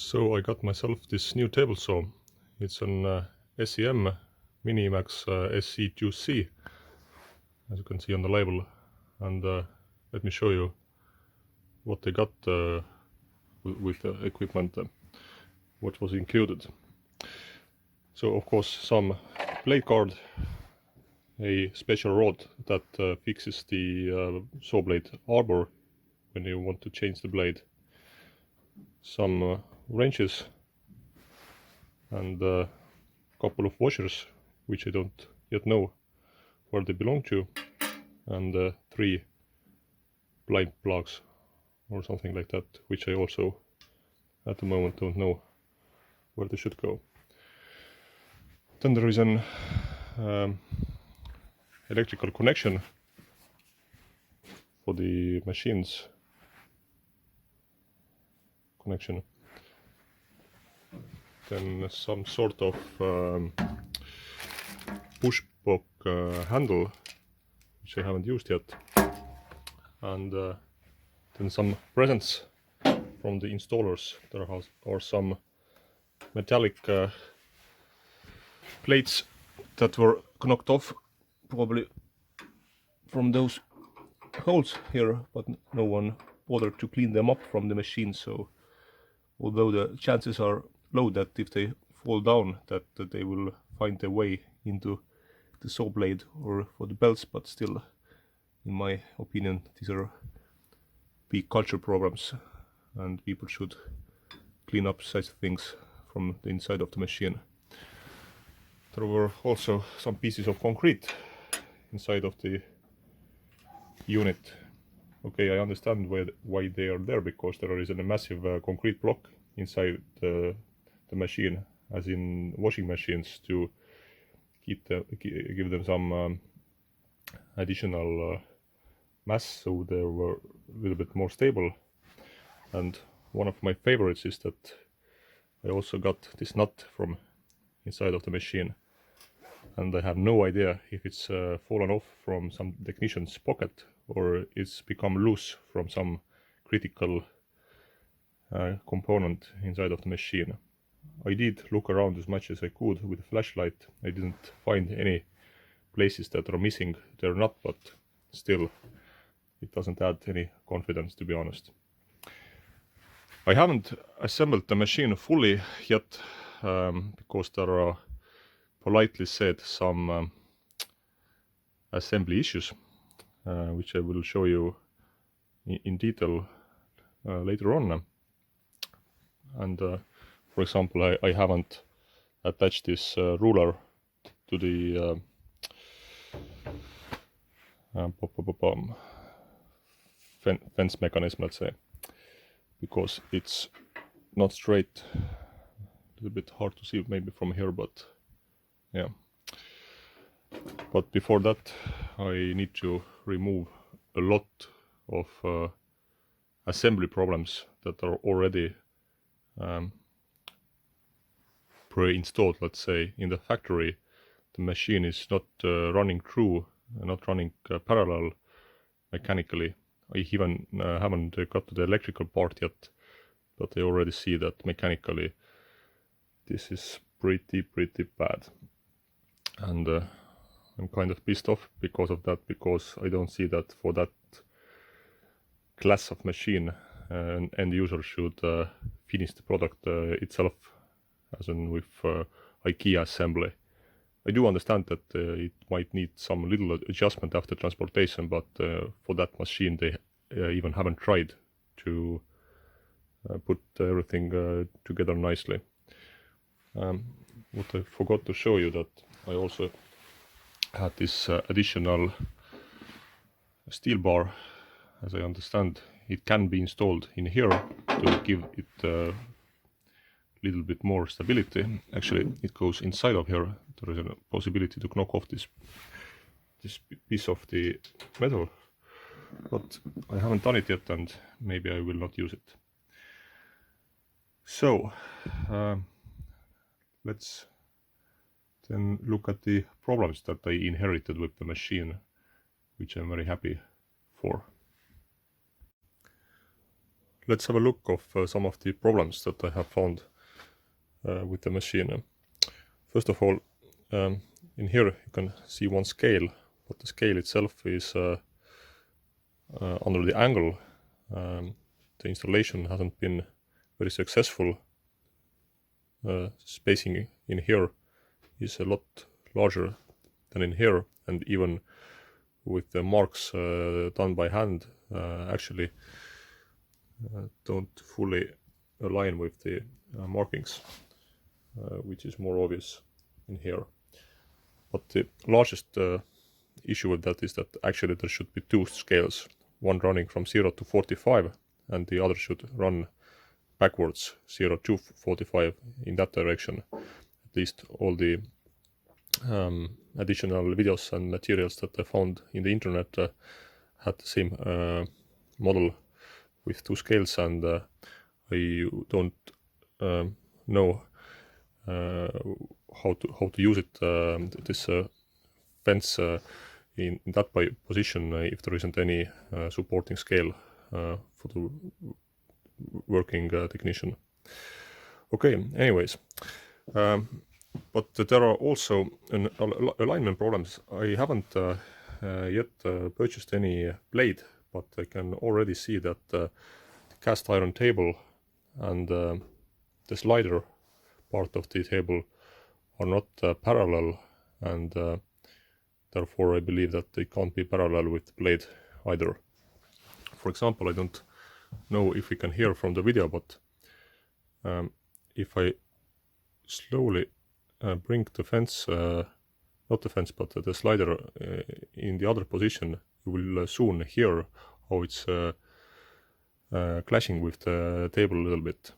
So I got myself this new table saw. It's an SCM Minimax SC as you can see on the label, and let me show you what they got with the equipment, what was included. So of course some blade guard, a special rod that fixes the saw blade arbor when you want to change the blade, some wrenches, and a couple of washers which I don't yet know where they belong to, and 3 blind plugs or something like that, which I also at the moment don't know where they should go. Then there is an electrical connection for the machine's connection. Then some sort of push block handle, which I haven't used yet, and then some presents from the installers. There are some metallic plates that were knocked off, probably from those holes here, but no one bothered to clean them up from the machine. So although the chances are low that if they fall down that they will find their way into the saw blade or for the belts, but still, in my opinion, these are big culture problems and people should clean up such things from the inside of the machine. There were also some pieces of concrete inside of the unit. Okay, I understand why they are there, because there is a massive concrete block inside the machine, as in washing machines, to give them some additional mass, so they were a little bit more stable. And one of my favorites is that I also got this nut from inside of the machine, and I have no idea if it's fallen off from some technician's pocket or it's become loose from some critical component inside of the machine. I did look around as much as I could with a flashlight. I didn't find any places that are missing their nut, but still it doesn't add any confidence, to be honest. I haven't assembled the machine fully yet, because there are, politely said, some assembly issues, which I will show you in detail later on. And for example, I haven't attached this ruler to the fence mechanism, let's say, because it's not straight. A little bit hard to see maybe from here, but yeah. But before that I need to remove a lot of assembly problems that are already pre-installed, let's say, in the factory. The machine is not running through, not running parallel mechanically. I even haven't got to the electrical part yet, but I already see that mechanically this is pretty bad. And I'm kind of pissed off because of that, because I don't see that for that class of machine an end user should finish the product itself, as in with IKEA assembly. I do understand that it might need some little adjustment after transportation, but for that machine they even haven't tried to put everything together nicely. What I forgot to show you, that I also had this additional steel bar. As I understand, it can be installed in here to give it a little bit more stability. Actually, it goes inside of here. There is a possibility to knock off this piece of the metal, but I haven't done it yet, and maybe I will not use it. So let's then look at the problems that I inherited with the machine, which I'm very happy for. let's have a look of some of the problems that I have found with the machine. First of all, in here you can see one scale, but the scale itself is under the angle. The installation hasn't been very successful. Spacing in here is a lot larger than in here, and even with the marks done by hand actually don't fully align with the markings, which is more obvious in here. But the largest issue with that is that actually there should be two scales, one running from 0 to 45 and the other should run backwards 0 to 45 in that direction. At least all the additional videos and materials that I found in the internet had the same model with two scales, and I don't know how to use it, this fence in that position, if there isn't any supporting scale for the working technician. Okay, anyways, but there are also alignment problems. I haven't yet purchased any blade, but I can already see that the cast iron table and the slider part of the table are not parallel, and therefore I believe that they can't be parallel with the blade either. For example, I don't know if we can hear from the video, but if I slowly bring the fence, not the fence, but the slider in the other position, you will soon hear how it's clashing with the table a little bit.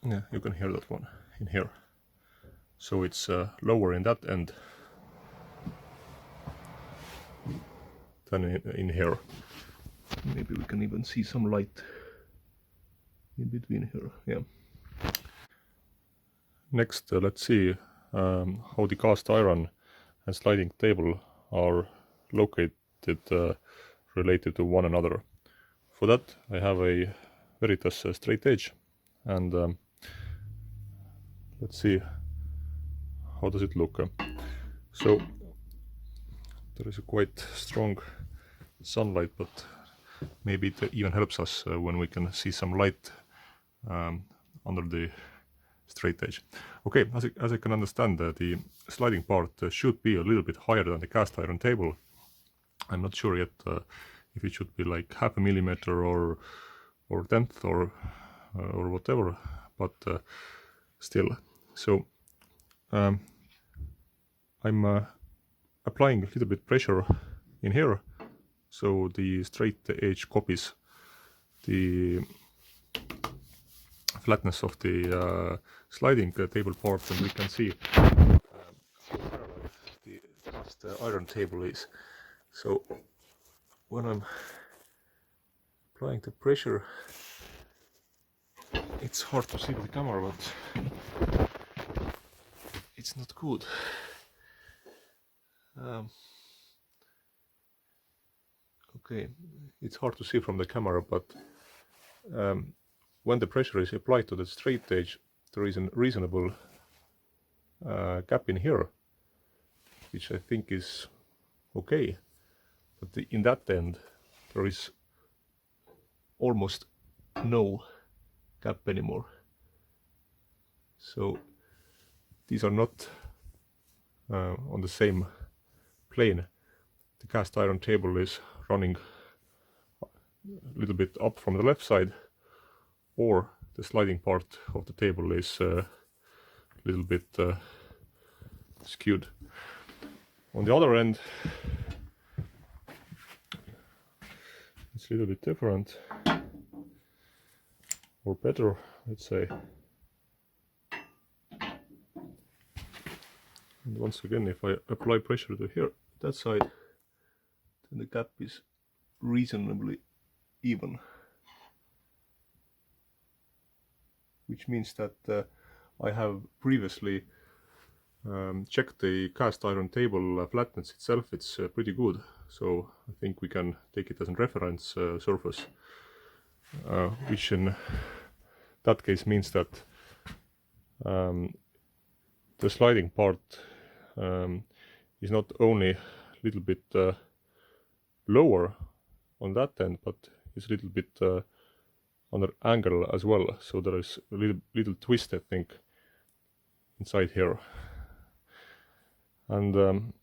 Yeah, you can hear that one in here. So it's lower in that end than in here. Maybe we can even see some light in between here. Yeah. Next, let's see how the cast iron and sliding table are located related to one another. For that, I have a Veritas straight edge, and let's see how does it look. So there is a quite strong sunlight, but maybe it even helps us when we can see some light under the straight edge. Okay, as I can understand, the sliding part should be a little bit higher than the cast iron table. I'm not sure yet if it should be like 0.5 millimeter or tenth or whatever, but still. So I'm applying a little bit pressure in here, so the straight edge copies the flatness of the sliding table part, and we can see how parallel the cast iron table is. So when I'm applying the pressure, it's hard to see with the camera, but it's not good. Okay, it's hard to see from the camera, but when the pressure is applied to the straight edge, there is a reasonable gap in here, which I think is okay. But in that end, there is almost no gap anymore. So these are not on the same plane. The cast iron table is running a little bit up from the left side, or the sliding part of the table is a little bit skewed. On the other end, it's a little bit different, or better, let's say. And once again, if I apply pressure to here, that side, then the gap is reasonably even, which means that I have previously checked the cast iron table flatness itself. It's pretty good, so I think we can take it as a reference surface, which in that case means that the sliding part is not only a little bit lower on that end, but it's a little bit on an angle as well, so there is a little twist, I think, inside here. And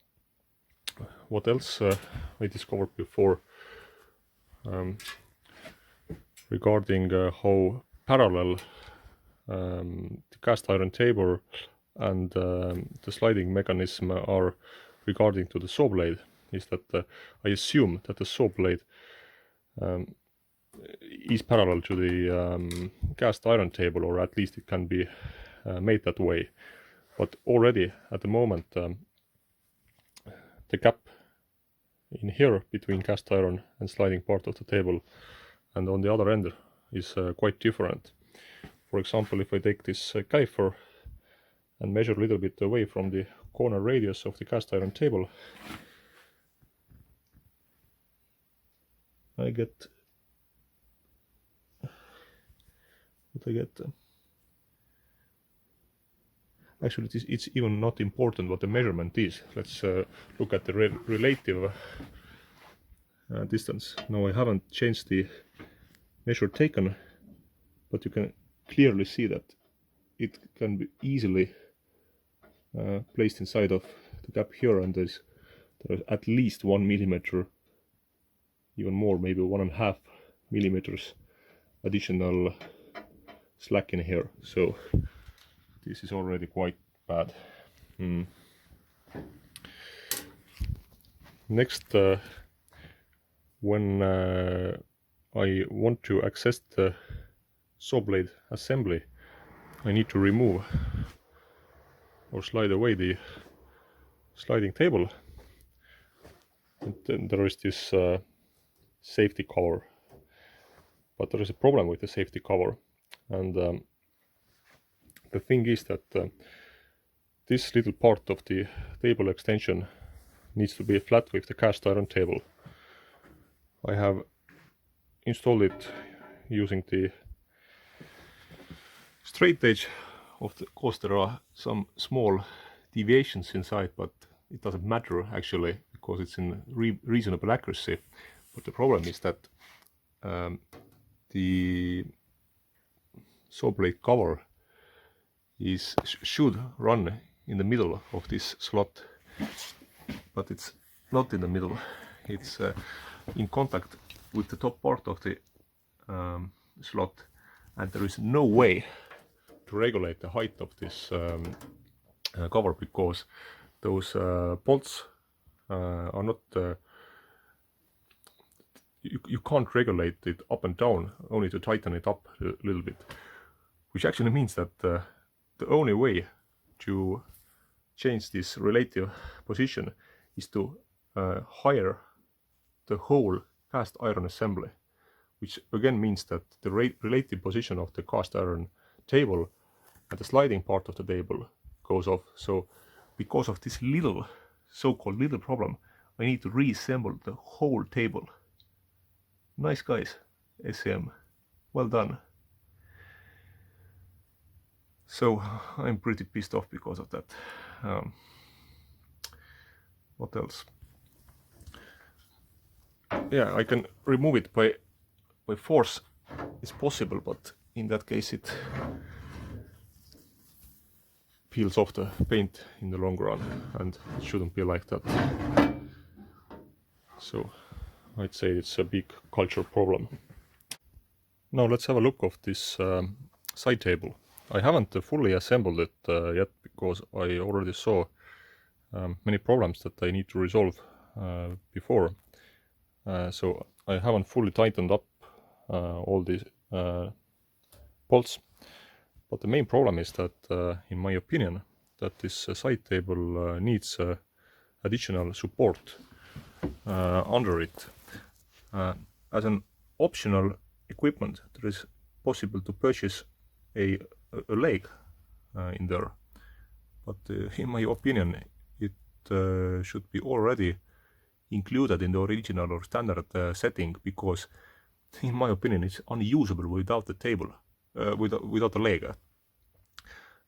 what else I discovered before regarding how parallel the cast iron table and the sliding mechanism are regarding to the saw blade is that I assume that the saw blade is parallel to the cast iron table, or at least it can be made that way. But already at the moment the gap in here between cast iron and sliding part of the table and on the other end is quite different. For example, if I take this caliper and measure a little bit away from the corner radius of the cast iron table, I get what I get. Actually, it's even not important what the measurement is. Let's look at the relative distance. Now I haven't changed the measure taken, but you can clearly see that it can be easily placed inside of the gap here, and there's at least 1 millimeter, even more, maybe 1.5 millimeters additional slack in here. So this is already quite bad. Next, when I want to access the saw blade assembly, I need to remove or slide away the sliding table. And then there is this safety cover, but there is a problem with the safety cover, and the thing is that this little part of the table extension needs to be flat with the cast iron table. I have installed it using the straight edge. Of course, there are some small deviations inside, but it doesn't matter actually, because it's in reasonable accuracy. But the problem is that the saw blade cover should run in the middle of this slot, but it's not in the middle. It's in contact with the top part of the slot, and there is no way to regulate the height of this cover, because those bolts are not you can't regulate it up and down, only to tighten it up a little bit, which actually means that the only way to change this relative position is to hire the whole cast iron assembly, which again means that the relative position of the cast iron table and the sliding part of the table goes off. So because of this little, so-called little problem, I need to reassemble the whole table. Nice guys, SCM, well done. So I'm pretty pissed off because of that. What else? Yeah, I can remove it by force. It's possible, but in that case it peels off the paint in the long run, and it shouldn't be like that. So I'd say it's a big culture problem. Now let's have a look of this side table. I haven't fully assembled it yet, because I already saw many problems that I need to resolve before. So I haven't fully tightened up all these bolts. But the main problem is that, in my opinion, that this side table needs additional support under it. As an optional equipment, there is possible to purchase a a leg in there. But in my opinion, it should be already included in the original or standard setting, because in my opinion it's unusable without the table, without the leg.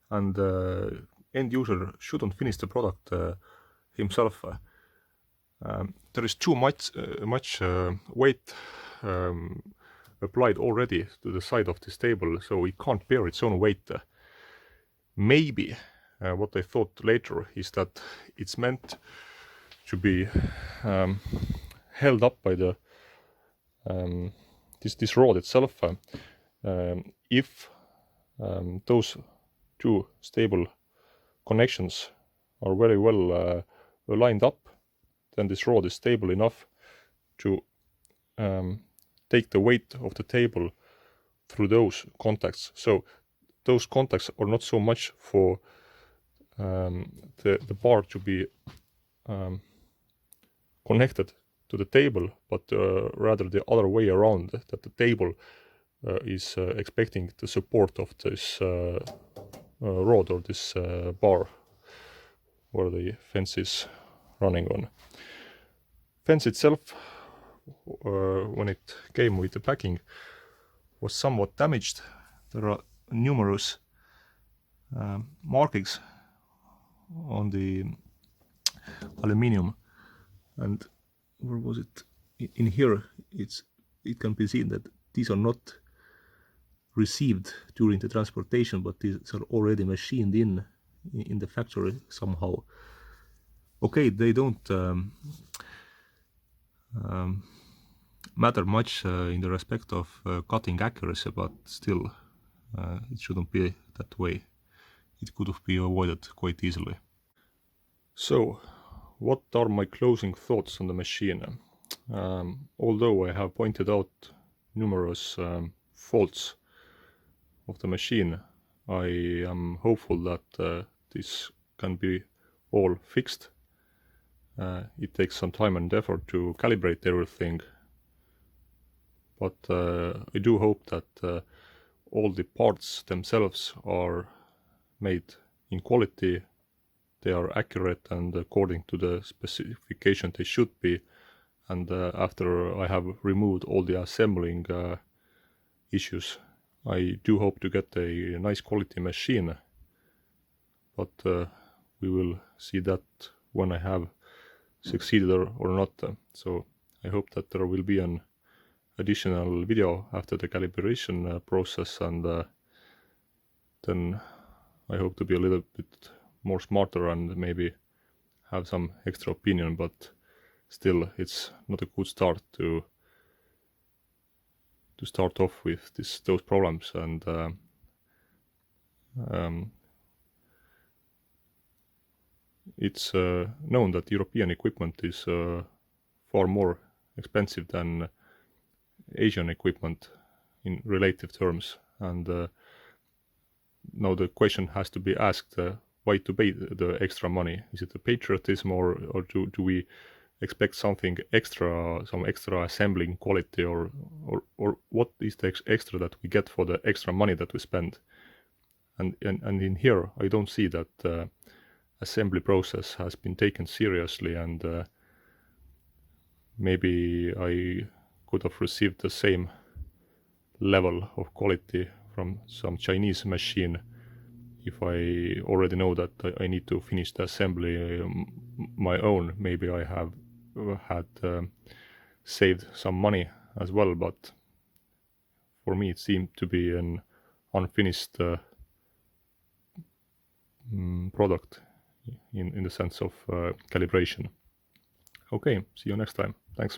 And end user shouldn't finish the product himself. There is too much weight applied already to the side of this table, so it can't bear its own weight. Maybe what I thought later is that it's meant to be held up by the this rod itself. If those two stable connections are very well lined up, then this rod is stable enough to take the weight of the table through those contacts. So those contacts are not so much for the bar to be connected to the table, but rather the other way around, that the table is expecting the support of this rod or this bar where the fence is running on. Fence itself, when it came with the packing, was somewhat damaged. There are numerous markings on the aluminium, and where was it? In here, it can be seen that these are not received during the transportation, but these are already machined in the factory somehow. Okay, they don't matter much in the respect of cutting accuracy, but still it shouldn't be that way. It could have been avoided quite easily. So, what are my closing thoughts on the machine? Although I have pointed out numerous faults of the machine, I am hopeful that this can be all fixed. It takes some time and effort to calibrate everything, but I do hope that all the parts themselves are made in quality, they are accurate and according to the specification they should be, and after I have removed all the assembling issues, I do hope to get a nice quality machine, but we will see that when I have succeeded or not. So I hope that there will be an additional video after the calibration process, and then I hope to be a little bit more smarter and maybe have some extra opinion, but still it's not a good start to start off with those problems. And it's known that European equipment is far more expensive than Asian equipment in relative terms, and now the question has to be asked, why to pay the extra money? Is it a patriotism, or do we expect something extra, some extra assembling quality, or what is the extra that we get for the extra money that we spend? And in here I don't see that assembly process has been taken seriously, and maybe I could have received the same level of quality from some Chinese machine if I already know that I need to finish the assembly my own. Maybe I have had saved some money as well, but for me it seemed to be an unfinished product in the sense of calibration. Okay, see you next time. Thanks.